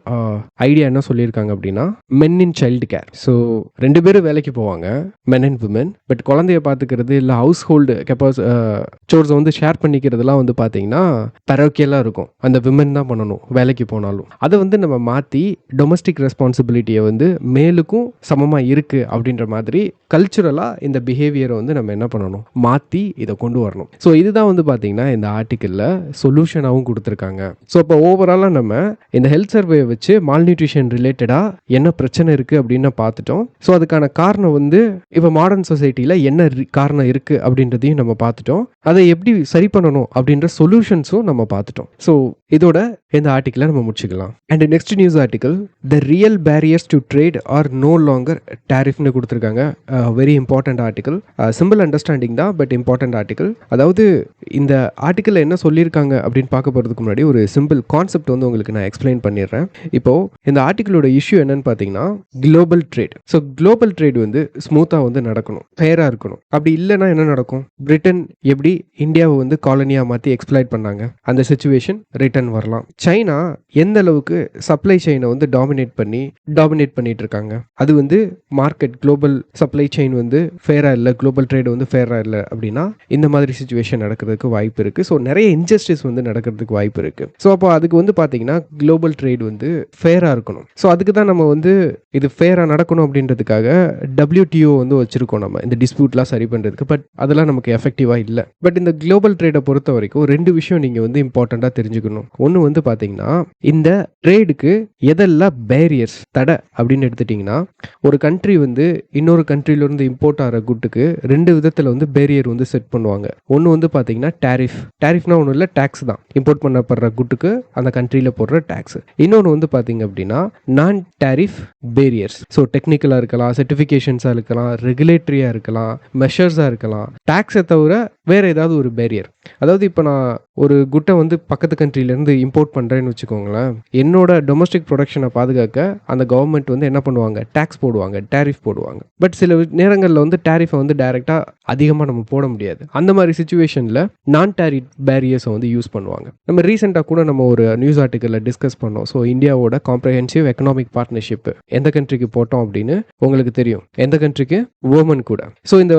ஐடியா என்ன சொல்லியிருக்காங்க அப்படின்னா மென் இன் சைல்டு கேர். ஸோ 2 பேரும் வேலைக்கு போவாங்க, மென் அண்ட் விமன். பட் குழந்தைய பார்த்துக்கிறது இல்லை ஹவுஸ் ஹோல்டு சோர்ஸை வந்து ஷேர் பண்ணிக்கிறதுலாம் வந்து பார்த்தீங்கன்னா பரோக்கியலாக இருக்கும். அந்த விமன் தான் பண்ணணும் வேலைக்கு போனாலும். அதை வந்து நம்ம மாற்றி டொமஸ்டிக் ரெஸ்பான்சிபிலிட்டியை வந்து மேலுக்கும் சமமாக இருக்குது அப்படின்ற மாதிரி கல்ச்சுரலாக இந்த பிஹேவியரை வந்து நம்ம என்ன பண்ணணும், மாற்றி இதை கொண்டு வரணும். ஸோ இதுதான் வந்து பார்த்தீங்கன்னா இந்த ஆர்டிக்கிளில் சொல்யூஷனாகவும் கொடுத்துருக்காங்க. ஸோ இப்போ ஓவராலாக நம்ம இந்த ஹெல்த் சர்வே வச்சு மால்நியூட்ரிஷன் ரிலேட்டடாக என்ன பிரச்சனை இருக்குது அப்படின்னு பார்த்துட்டோம். ஸோ அதுக்கான காரணம் வந்து இப்போ மாடர்ன் சொசைட்டியில் என்ன காரணம் இருக்குது அப்படின்றதையும் நம்ம பார்த்துட்டோம். அதை எப்படி சரி பண்ணணும் அப்படின்ற சொல்யூஷன்ஸும் நம்ம பார்த்துட்டோம். ஸோ இதோட இந்த ஆர்டிக்கலை நம்ம முடிச்சுக்கலாம். And next news article, the real barriers to trade are no longer டேரிஃப்னு கொடுத்துருக்காங்க. Very important article, simple understanding தான், பட் இம்பார்ட்டன்ட் ஆர்டிக்கல். அதாவது இந்த ஆர்டிக்கலில் என்ன சொல்லியிருக்காங்க அப்படின்னு பார்க்க போகிறதுக்கு முன்னாடி ஒரு சிம்பிள் கான்செப்ட் வந்து உங்களுக்கு நான் எக்ஸ்பிளைன் பண்ணிடுறேன். இப்போது இந்த ஆர்டிக்கலோட இஷ்யூ என்னன்னு பார்த்தீங்கன்னா global trade. So global trade வந்து ஸ்மூத்தாக வந்து நடக்கணும், ஃபேராக இருக்கணும். அப்படி இல்லைன்னா என்ன நடக்கும்? பிரிட்டன் எப்படி இந்தியாவை வந்து காலனியாக மாற்றி எக்ஸ்ப்ளாய்ட் பண்ணாங்க, அந்த சிச்சுவேஷன் ரிட்டர்ன் வரலாம். சைனா எந்த அளவுக்கு சப்ளை செயினை வந்து டாமினேட் பண்ணிட்டு இருக்காங்க, அது வந்து மார்க்கெட் குளோபல் சப்ளை செயின் வந்து ஃபேராக இல்லை, குளோபல் ட்ரேட் வந்து ஃபேராக இல்லை அப்படின்னா இந்த மாதிரி சிச்சுவேஷன் நடக்கிறதுக்கு வாய்ப்பு இருக்குது. ஸோ நிறைய இன்ஜஸ்டிஸ் வந்து நடக்கிறதுக்கு வாய்ப்பு இருக்குது. ஸோ அப்போ அதுக்கு வந்து பார்த்தீங்கன்னா குளோபல் ட்ரேட் வந்து ஃபேராக இருக்கணும். ஸோ அதுக்கு தான் நம்ம வந்து இது ஃபேராக நடக்கணும் அப்படின்றதுக்காக WTO வந்து வச்சுருக்கோம் நம்ம இந்த டிஸ்பியூட்லாம் சரி பண்ணுறதுக்கு. பட் அதெல்லாம் நமக்கு எஃபெக்டிவாக இல்லை. பட் இந்த குளோபல் ட்ரேடை பொறுத்த வரைக்கும் 2 விஷயம் நீங்கள் வந்து இம்பார்ட்டண்ட்டாக தெரிஞ்சுக்கணும். ஒன்று வந்து பார்த்தீங்கன்னா இந்த ட்ரேடுக்கு எதெல்லாம் பேரியர்ஸ் தடை அப்படின்னு எடுத்துட்டிங்கன்னா, ஒரு கண்ட்ரி வந்து இன்னொரு கண்ட்ரியிலேருந்து இம்போர்ட் ஆகிற குட்டுக்கு 2 விதத்தில் வந்து பேரியர் வந்து செட் பண்ணுவாங்க. ஒன்று வந்து பார்த்தீங்கன்னா டேரிஃப்னா ஒன்றும் இல்லை, டேக்ஸ் தான். இம்போர்ட் பண்ணப்படுற குட்டுக்கு அந்த கண்ட்ரியில் போடுற டேக்ஸ். இன்னொன்று வந்து பார்த்தீங்க அப்படின்னா நான் டேரிஃப் பேரியர்ஸ். ஸோ டெக்னிக்கலாக இருக்கலாம், சர்டிஃபிகேஷன்ஸாக இருக்கலாம், ரெகுலேட்டரியாக இருக்கலாம், மெஷர்ஸாக இருக்கலாம். டேக்ஸை தவிர வேறு ஏதாவது ஒரு பேரியர். அதாவது இப்போ நான் ஒரு குட்டை வந்து பக்கத்து கண்ட்ரிலேருந்து இம்போர்ட் பண்ணுறேன்னு வச்சுக்கோங்களேன், என்னோட டொமஸ்டிக் ப்ரொடக்ஷனை பாதுகாக்க அந்த கவர்மெண்ட் வந்து என்ன பண்ணுவாங்க, டேக்ஸ் போடுவாங்க, டேரிஃப் போடுவாங்க. பட் சில நேரங்களில் வந்து டேரிஃபை வந்து டைரெக்டாக அதிகமாக நம்ம போட முடியாது. அந்த மாதிரி சுச்சுவேஷனில் நான் டேரிஃப் பேரியர்ஸை வந்து யூஸ் பண்ணுவாங்க. நம்ம ரீசெண்டாக கூட நம்ம ஒரு நியூஸ் ஆர்டிக்கலில் டிஸ்கஸ் பண்ணோம். ஸோ இந்தியாவோட காம்ப்ரஹென்சிவ் எக்கனாமிக் பார்ட்னர்ஷிப் எந்த கண்ட்ரிக்கு போட்டோம் அப்படின்னு உங்களுக்கு தெரியும். எந்த கண்ட்ரிக்கு? ஓமன் கூட. ஸோ இந்த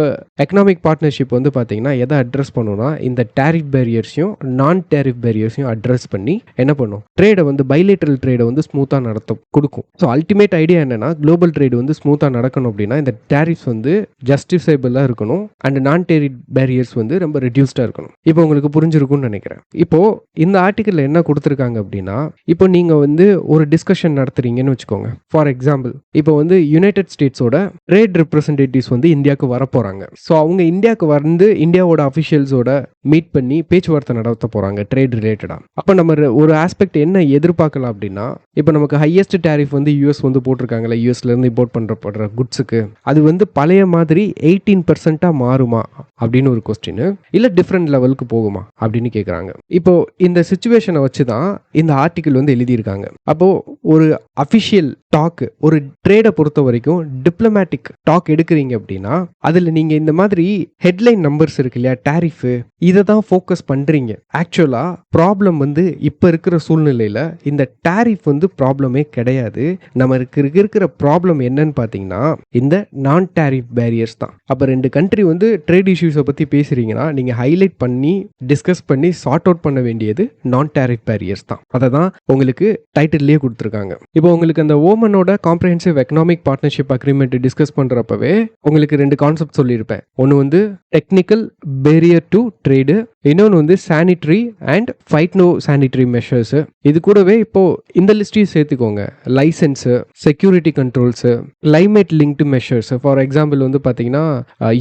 எக்கனாமிக் பார்ட்னர்ஷிப் வந்து பார்த்தீங்கன்னா எதை அட்ரஸ் பண்ணுன்னா, இந்த டேரிஃப் பேரியர்ஸையும் நான் டேரிஃப் பேரியர்ஸையும் அட்ரஸ் பண்ணி என்ன பண்ணும், ட்ரேடை வந்து பைலேட்டரல் ட்ரேடை வந்து ஸ்மூத்தாக நடத்த கொடுக்கும். ஸோ அல்டிமேட் ஐடியா என்னன்னா, குளோபல் ட்ரேடு வந்து ஸ்மூத்தாக நடக்கணும் அப்படின்னா இந்த டேரிஃப்ஸ் வந்து ஜஸ்டிஃபைபிளாக இருக்கணும் அண்ட் நான் டேரிஃப் பேரியர்ஸ் வந்து ரொம்ப ரெடியூஸ்டாக இருக்கணும். இப்போ உங்களுக்கு புரிஞ்சிருக்கும்னு நினைக்கிறேன். இப்போ இந்த ஆர்டிக்கலில் என்ன கொடுத்துருக்காங்க அப்படின்னா, இப்போ நீங்கள் வந்து ஒரு டிஸ்கஷன் நடத்துறீங்கன்னு வச்சுக்கோங்க. ஃபார் எக்ஸாம்பிள், இப்போ வந்து யுனைடெட் ஸ்டேட்ஸோட ட்ரேட் ரெப்ரசன்டேட்டிவ்ஸ் வந்து இந்தியாவுக்கு வரப்போகிறாங்க. ஸோ அவங்க இந்தியாவுக்கு வந்து இந்தியாவோட அஃபிஷியல்ஸோட மீட் பண்ணி பேச்சுவார்த்தை நடத்த போகிறாங்க ட்ரேட் ரிலேட்டடாக. அப்போ நம்ம ஒரு ஆஸ்பெக்ட் என்ன எதிர்பார்க்கலாம் அப்படின்னா, இப்போ நமக்கு ஹையஸ்ட் டேரிஃப் வந்து US வந்து போட்டிருக்காங்களே, யூஎஸ்லேருந்து இம்போர்ட் பண்ணுறப்படுற குட்ஸுக்கு, அது வந்து பழைய மாதிரி 18% மாறுமா அப்படின்னு ஒரு கொஸ்டின், இல்லை டிஃப்ரெண்ட் லெவலுக்கு போகுமா அப்படின்னு கேட்குறாங்க. இப்போ இந்த சிச்சுவேஷனை வச்சு தான் இந்த ஆர்டிக்கிள் வந்து எழுதியிருக்காங்க. அப்போது ஒரு அஃபிஷியல் டாக், ஒரு ட்ரேடை பொறுத்த வரைக்கும் டிப்ளமேட்டிக் டாக் எடுக்கிறீங்க அப்படின்னா அதில் நீங்கள் இந்த மாதிரி ஹெட்லைன் நம்பர்ஸ் இருக்கு இல்லையா, டேரிஃபு, இதை தான் ஃபோக்கஸ் பண்ணுறீங்க. ஆக்சுவலாக ப்ராப்ளம் வந்து இப்போ இருக்கிற சூழ்நிலையில் இந்த டேரிஃப் வந்து ப்ராப்ளமே கிடையாது. நமக்கு இருக்கிற ப்ராப்ளம் என்னன்னு பார்த்தீங்கன்னா இந்த நான் டேரிஃப் பேரியர்ஸ் தான். அப்போ 2 கண்ட்ரி வந்து ட்ரேட் இஷ்யூஸை பற்றி பேசுகிறீங்கன்னா நீங்கள் ஹைலைட் பண்ணி டிஸ்கஸ் பண்ணி சார்ட் அவுட் பண்ண வேண்டியது நான் டேரிஃப் பேரியர்ஸ் தான். அதை தான் உங்களுக்கு டைட்டில்லேயே கொடுத்துருக்காங்க. இப்போ உங்களுக்கு அந்த ஓமனோட comprehensive economic partnership agreement discuss பண்ணுறப்பவே உங்களுக்கு 2 கான்செப்ட் சொல்லியிருப்பேன். ஒன்று வந்து டெக்னிக்கல் பேரியர் டு ட்ரேடு, இன்னொன்று வந்து sanitary and phytosanitary measures. இது கூடவே இப்போ இந்த லிஸ்டையும் சேர்த்துக்கோங்க, licence, security controls, climate linked measures. For example வந்து பார்த்தீங்கன்னா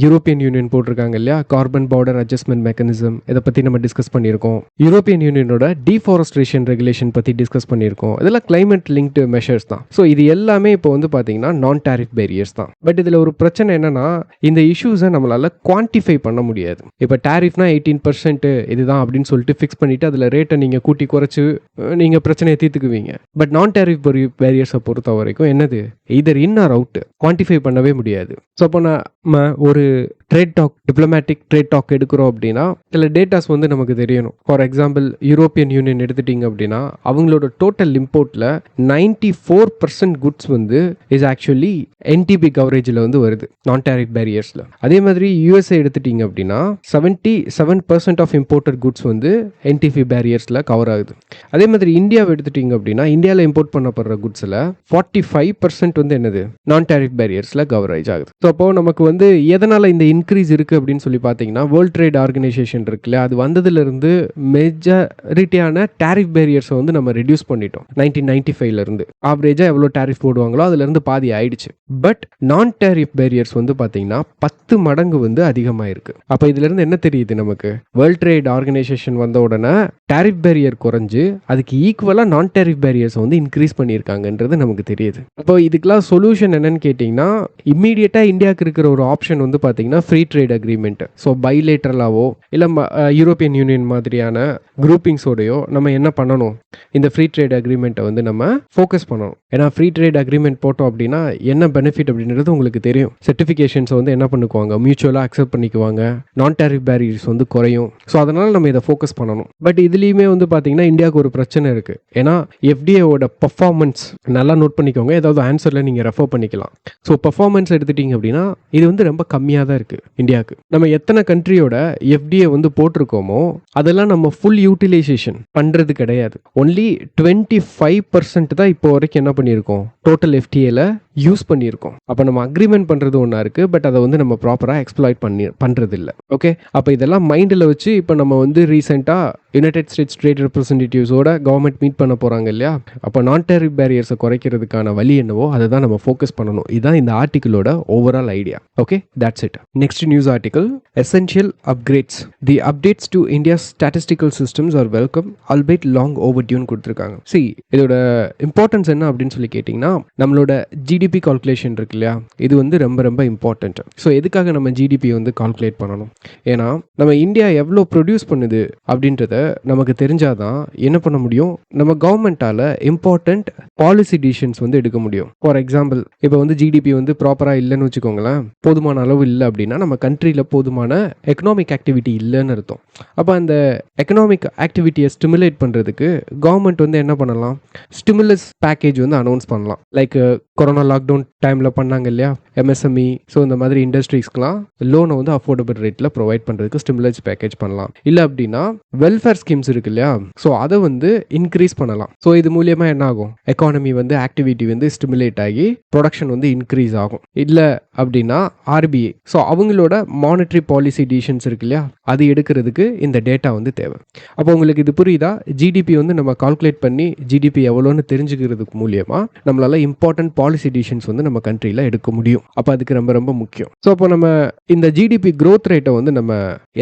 யூரோப்பியன் யூனியன் போட்டிருக்காங்க இல்லையா, கார்பன் பார்டர் அட்ஜஸ்ட்மெண்ட் மெக்கானிசம், இதை பற்றி நம்ம டிஸ்கஸ் பண்ணியிருக்கோம். யூரோப்பியன் யூனியனோட டீஃபாரஸ்ட்ரேஷன் ரெகுலேஷன் பற்றி டிஸ்கஸ் பண்ணியிருக்கோம். இதெல்லாம் கிளைமேட் லிங்க்டு மெஷர்ஸ் தான். ஸோ இது எல்லாமே இப்போ வந்து பார்த்தீங்கன்னா நான் டேரிஃப் பேரியர்ஸ் தான். பட் இதில் ஒரு பிரச்சனை என்னன்னா, இந்த இஷ்யூஸை நம்மளால குவான்டிஃபை பண்ண முடியாது. இப்போ டேரிஃப்னா 18% இதுதான் அப்படின்னு சொல்லிட்டு ஃபிக்ஸ் பண்ணிட்டு அதில் ரேட்டை நீங்கள் கூட்டி குறைச்சு நீங்கள் பிரச்சனையை தீர்த்துக்குவீங்க. பட் நான் டேரிஃப் பேரியர்ஸை பொறுத்த வரைக்கும் என்னது, இதர் இன் ஆர் அவுட், குவான்டிஃபை பண்ணவே முடியாது. ஸோ அப்போ நம்ம ஒரு trade talk, diplomatic trade talk எடுக்கிறோம் அப்படின்னா சில டேட்டாஸ் வந்து நமக்கு தெரியணும். ஃபார் எக்ஸாம்பிள் யூரோப்பியன் யூனியன் எடுத்துட்டீங்க அப்படின்னா அவங்களோட டோட்டல் இம்போர்ட்டில் 94% குட்ஸ் வந்து இஸ் ஆக்சுவலி NTB கவரேஜில் வந்து வருது, நான் டேரிஃப் பேரியர்ஸில். அதே மாதிரி USA எடுத்துட்டீங்க அப்படின்னா 77% ஆஃப் இம்போர்ட்டட் குட்ஸ் வந்து NTB பேரியர்ஸில் கவர் ஆகுது. அதே மாதிரி இந்தியாவை எடுத்துட்டீங்க அப்படின்னா இந்தியாவில் இம்போர்ட் பண்ணப்படுற குட்ஸில் 45% வந்து என்னது, நான் டேரிஃப் பேரியர்ஸில் கவரேஜ் ஆகுது. ஸோ அப்போ நமக்கு வந்து எதனால் இந்த இன்க்ரீஸ் இருக்குது அப்படின்னு சொல்லி பார்த்தீங்கன்னா, வேர்ல்ட் ட்ரேட் ஆர்கனைசேஷன் இருக்குல்ல, அது வந்ததுலேருந்து மெஜாரிட்டியான டேரிஃப் பேரியர்ஸை வந்து நம்ம ரெடியூஸ் பண்ணிட்டோம் 1995 25லேருந்து ஆவரேஜாக எவ்வளோ டேரிஃப் போடுவாங்களோ அதுலேருந்து பாதி ஆயிடுச்சு. பட் நான் டேரிஃப் பேரியர்ஸ் வந்து பார்த்தீங்கன்னா 10 மடங்கு வந்து அதிகமாக இருக்குது. அப்போ இதுலேருந்து என்ன தெரியுது நமக்கு? வேர்ல்ட் ட்ரேட் ஆர்கனைசேஷன் வந்த உடனே டேரிஃப் பேரியர் குறைஞ்சு அதுக்கு ஈக்குவலாக நான் டேரிஃப் பேரியர்ஸை வந்து இன்க்ரீஸ் பண்ணியிருக்காங்கன்றது நமக்கு தெரியுது. அப்போ இதுக்கெல்லாம் சொல்யூஷன் என்னன்னு கேட்டிங்கன்னா, இம்மீடியட்டாக இந்தியாவுக்கு இருக்கிற ஒரு ஆப்ஷன் வந்து பார்த்தீங்கன்னா ஃப்ரீ ட்ரேட் அக்ரிமெண்ட். ஸோ பைலேட்டரலாவோ இல்லை யூரோப்பியன் யூனியன் மாதிரியான குரூப்பிங்ஸோடையோ நம்ம என்ன பண்ணணும், இந்த ஃப்ரீ ட்ரேட் அக்ரிமெண்ட்டை வந்து நம்ம ஃபோக்கஸ் பண்ணணும். ஏன்னா ஃப்ரீ ட்ரேட் அக்ரிமெண்ட் போட்டோம் அப்படின்னா என்ன பெனிஃபிட் அப்படின்றது உங்களுக்கு தெரியும். சர்டிஃபிகேஷன்ஸை வந்து என்ன பண்ணுக்குவாங்க, மியூச்சுவலாக அக்செப்ட் பண்ணிக்குவாங்க, நான் டேரிஃப் பேரியர்ஸ் வந்து குறையும். ஸோ அதனால் நம்ம இதை ஃபோக்கஸ் பண்ணணும். பட் இதுலேயுமே வந்து பார்த்தீங்கன்னா இந்தியாவுக்கு ஒரு பிரச்சனை இருக்குது. ஏன்னா எஃப்டிஏவோட பர்ஃபார்மன்ஸ் நல்லா நோட் பண்ணிக்கோங்க, ஏதாவது ஆன்சரில் நீங்கள் ரெஃபர் பண்ணிக்கலாம். ஸோ பர்ஃபார்மன்ஸ் எடுத்துட்டிங்க அப்படின்னா இது வந்து ரொம்ப கம்மியாக தான் இருக்குது இந்தியாவுக்கு. நம்ம எத்தனை கண்ட்ரியோட எஃப்டிஏ வந்து போட்டிருக்கோமோ அதெல்லாம் நம்ம ஃபுல் யூட்டிலைசேஷன் பண்ணுறது கிடையாது. ஒன்லி 25% தான் இப்போ வரைக்கும் என்ன பண்ணியிருக்கோம், டோட்டல் எஃப்டிஏல யூஸ் பண்ணியிருக்கோம். அப்போ நம்ம அக்ரிமெண்ட் பண்ணுறது ஒன்றா இருக்குது, பட் அதை வந்து நம்ம ப்ராப்பராக எக்ஸ்ப்ளாய்ட் பண்ணுறது இல்லை. ஓகே, அப்போ இதெல்லாம் மைண்டில் வச்சு இப்போ நம்ம வந்து ரீசெண்டாக யுனைடெட் ஸ்டேட்ஸ் ட்ரேட் ரெப்ரஸன்டேட்டிவ்ஸோட கவர்மெண்ட் மீட் பண்ண போகிறாங்க இல்லையா? அப்போ நான் டேரிஃப் பேரியர்ஸை குறைக்கிறதுக்கான வழி என்னவோ அதை தான் நம்ம ஃபோக்கஸ் பண்ணணும். இதுதான் இந்த ஆர்டிக்கிளோட overall idea. Okay, that's it. Next news article, essential upgrades. The updates to India's statistical systems are welcome albeit long ஓவர்டியூன்னு கொடுத்துருக்காங்க. சி, இதோட இம்பார்ட்டன்ஸ் என்ன அப்படின்னு சொல்லி கேட்டிங்கன்னா, நம்மளோட ஜிடிபி கால்குலேஷன் இருக்கு இல்லையா, இது வந்து ரொம்ப ரொம்ப இம்பார்ட்டன்ட். ஸோ எதுக்காக நம்ம ஜிடிபி வந்து கால்குலேட் பண்ணணும்? ஏன்னா நம்ம இந்தியா எவ்வளோ ப்ரொடியூஸ் பண்ணுது அப்படின்றத நமக்கு தெரிஞ்சாதான் என்ன பண்ண முடியும், நம்ம கவர்மெண்ட்டால் இம்பார்ட்டன்ட் பாலிசி டிசிஷன்ஸ் வந்து எடுக்க முடியும். ஃபார் எக்ஸாம்பிள், இப்போ வந்து ஜிடிபி வந்து ப்ராப்பராக இல்லைன்னு வச்சுக்கோங்களேன், போதுமான அளவு இல்லை அப்படின்னா நம்ம கண்ட்ரியில் போதுமான எக்கனாமிக் ஆக்டிவிட்டி இல்லைன்னு அர்த்தம். அப்போ அந்த எக்கனாமிக் ஆக்டிவிட்டியை ஸ்டிமுலேட் பண்ணுறதுக்கு கவர்மெண்ட் வந்து என்ன பண்ணலாம், ஸ்டிமுலஸ் பேக்கேஜ் வந்து அனௌன்ஸ் பண்ணலாம். லைக் கொரோனா லாக்டவுன் டைமில் பண்ணாங்க இல்லையா, எம்எஸ்எம்இ, ஸோ இந்த மாதிரி இண்டஸ்ட்ரீஸ்க்குலாம் லோனை வந்து அஃபோர்டபுள் ரேட்டில் ப்ரொவைட் பண்ணுறதுக்கு ஸ்டிமுலஸ் பேக்கேஜ் பண்ணலாம். இல்லை அப்படின்னா வெல்ஃபேர் ஸ்கீம்ஸ் இருக்கு இல்லையா, ஸோ அதை வந்து இன்க்ரீஸ் பண்ணலாம். ஸோ இது மூலியமாக என்ன ஆகும், எக்கானமி வந்து ஆக்டிவிட்டி வந்து ஸ்டிமுலேட் ஆகி ப்ரொடக்ஷன் வந்து இன்க்ரீஸ் ஆகும். இல்லை அப்படின்னா ஆர்பிஐ, ஸோ அவங்களோட மானிட்டரி பாலிசி டிசிஷன்ஸ் இருக்கு இல்லையா, அது எடுக்கிறதுக்கு இந்த டேட்டா வந்து தேவை. அப்போ உங்களுக்கு இது புரியுதா? ஜிடிபி வந்து நம்ம கால்குலேட் பண்ணி ஜிடிபி எவ்வளோன்னு தெரிஞ்சுக்கிறதுக்கு மூலியமாக நம்மளால இம்பார்ட்டன்ட் பாலிசி டிசிஷன்ஸ் வந்து நம்ம கண்ட்ரியில் எடுக்க முடியும். அப்போ அதுக்கு ரொம்ப ரொம்ப முக்கியம். ஸோ அப்போ நம்ம இந்த ஜிடிபி க்ரோத் ரேட்டை வந்து நம்ம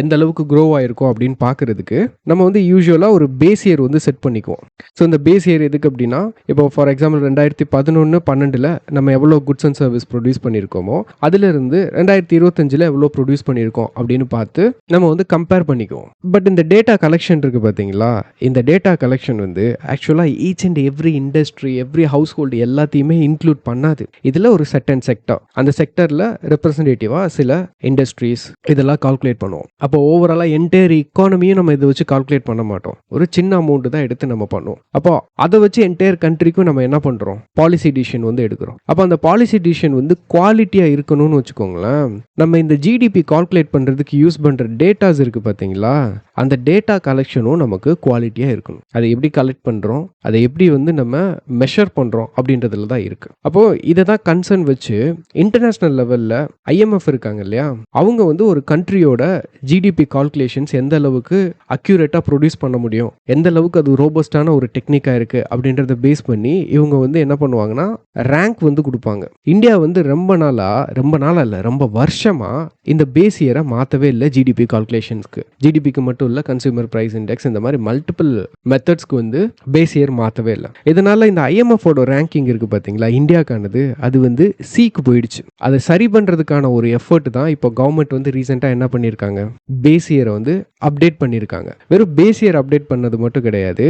எந்த அளவுக்கு க்ரோ ஆயிருக்கோம் அப்படின்னு பார்க்கறதுக்கு நம்ம வந்து யூஸ்வலாக ஒரு பேஸ் இயர் வந்து செட் பண்ணிக்குவோம். ஸோ இந்த பேஸ் இயர் எதுக்கு அப்படின்னா, இப்போ ஃபார் எக்ஸாம்பிள் 2011-12 நம்ம எவ்வளோ குட்ஸ் அண்ட் சர்வீஸ் ப்ரொடியூஸ் பண்ணியிருக்கோமோ அதிலிருந்து 2025 எவ்வளோ ப்ரொடியூஸ் பண்ணியிருக்கோம் அப்படின்னு பார்த்து நம்ம வந்து கம்பேர் பண்ணிக்குவோம். பட் இந்த டேட்டா கலெக்ஷன் இருக்குது பார்த்தீங்களா, இந்த டேட்டா கலெக்ஷன் வந்து ஆக்சுவலாக each and every industry, every house hold எல்லாத்தையுமே இன்க்ளூட் பண்ணாது. இதில் ஒரு செட்டன் செக்டர், அந்த செக்டரில் ரெப்ரசன்டேட்டிவாக சில இண்டஸ்ட்ரீஸ் இதெல்லாம் கால்குலேட் பண்ணுவோம். அப்போ ஓவராலாக என்டையர் இக்கானமியும் நம்ம இதை வச்சு கால்குலேட் பண்ண மாட்டோம், ஒரு சின்ன அமௌண்ட் தான் எடுத்து நம்ம பண்ணுவோம். அப்போ அதை வச்சு என்டையர் கண்ட்ரிக்கும் நம்ம என்ன பண்ணுறோம், பாலிசி டிசிஷன் வந்து எடுக்கிறோம். அப்போ அந்த பாலிசி டிசிஷன் வந்து குவாலிட்டியாக இருக்கணும்னு வச்சுக்கோங்களேன். நம்ம இந்த ஜிடிபி கால்குலேட் பண்ணுறதுக்கு யூஸ் பண்ணுற டேட்டாஸ் இருக்குது பார்த்தீங்களா, அந்த டேட்டா கலெக்ஷனும் நமக்கு குவாலிட்டியாக இருக்கணும். அதை எப்படி கலெக்ட் பண்ணுறோம், அதை எப்படி வந்து நம்ம மெஷர் பண்ணுறோம் அப்படின்றதுல தான் இருக்குது. அப்போது இதை தான் கன்சர்ன் வச்சு இன்டர்நேஷ்னல் லெவலில் ஐஎம்எஃப் இருக்காங்க இல்லையா, அவங்க வந்து ஒரு கண்ட்ரியோட ஜிடிபி கால்குலேஷன்ஸ் எந்த அளவுக்கு அக்யூரேட்டாக ப்ரொடியூஸ் பண்ண முடியும், எந்த அளவுக்கு அது ரோபஸ்டான ஒரு டெக்னிக்காக இருக்குது அப்படின்றத பேஸ் பண்ணி இவங்க வந்து என்ன பண்ணுவாங்கன்னா ரேங்க் வந்து கொடுப்பாங்க. இந்தியா வந்து ரொம்ப நாளாக இல்லை, ரொம்ப வருஷமாக இந்த பேஸ் இயரை மாற்றவே இல்லை ஜிடிபி கால்குலேஷன்ஸ்க்கு. ஜிடிபிக்கு மட்டும் இல்லை, கன்சியூமர் ப்ரைஸ் இண்டெக்ஸ், இந்த மாதிரி மல்டிபிள் மெத்தட்ஸ்க்கு வந்து பேஸ் இயர் மாற்றவே இல்லை. இதனால இந்த ஐஎம்எஃபோட ரேங்கிங் இருக்குது பார்த்தீங்களா, இந்தியாவுக்கானது அது வந்து சிக்கு போயிடுச்சு. அதை சரி பண்ணுறதுக்கான ஒரு எஃபர்ட் தான் இப்போ கவர்மெண்ட் வந்து ரீசெண்டாக என்ன பண்ணியிருக்காங்க, பேஸ் இயரை வந்து அப்டேட் பண்ணியிருக்காங்க. வெறும் பேஸ் இயர் அப்டேட் பண்ணது மட்டும் கிடையாது,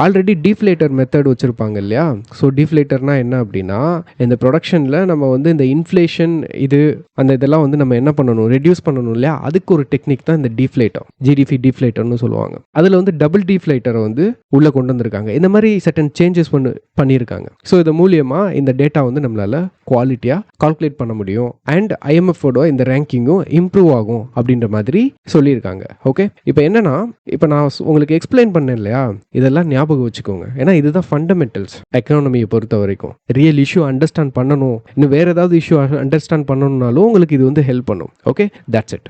ஆல்ரெடி டிஃப்ளேட்டர் மெத்தட் வச்சுருப்பாங்க இல்லையா. ஸோ டிஃப்ளேட்டர்னா என்ன அப்படின்னா, இந்த ப்ரொடக்ஷனில் நம்ம வந்து இந்த இன்ஃப்ளேஷன் இதெல்லாம் வந்து நம்ம என்ன பண்ணணும், ரெடியூஸ் பண்ணணும் இல்லையா, அதுக்கு ஒரு டெக்னிக் தான் இந்த டிஃப்ளேட்டர், ஜிடிபி டிஃப்ளேட்டர்னு சொல்லுவாங்க. அதில் வந்து டபுள் டிஃப்ளேட்டரை வந்து உள்ளே கொண்டு வந்திருக்காங்க. இந்த மாதிரி சர்டன் சேஞ்சஸ் பண்ணியிருக்காங்க. ஸோ இது மூலியமாக இந்த டேட்டா வந்து நம்மளால் குவாலிட்டியாக கால்குலேட் பண்ண முடியும் அண்ட் ஐஎம்எஃபோட இந்த ரேங்கிங்கும் இம்ப்ரூவ் ஆகும் அப்படின்ற மாதிரி சொல்லியிருக்காங்க. ஓகே, இப்போ என்னன்னா, இப்போ நான் உங்களுக்கு எக்ஸ்பிளைன் பண்ணேன் இல்லையா, இதெல்லாம் ஞாபகம் வச்சுக்கோங்க. ஏன்னா இதுதான் ஃபண்டமெண்டல்ஸ் எக்கனாமியை பொறுத்த வரைக்கும். ரியல் இஷ்யூ அண்டர்ஸ்டாண்ட் பண்ணணும், இன்னும் வேறு ஏதாவது இஷ்யூ அண்டர்ஸ்டாண்ட் பண்ணணும்னாலும் உங்களுக்கு இது வந்து ஹெல்ப் பண்ணும். Okay, that's it.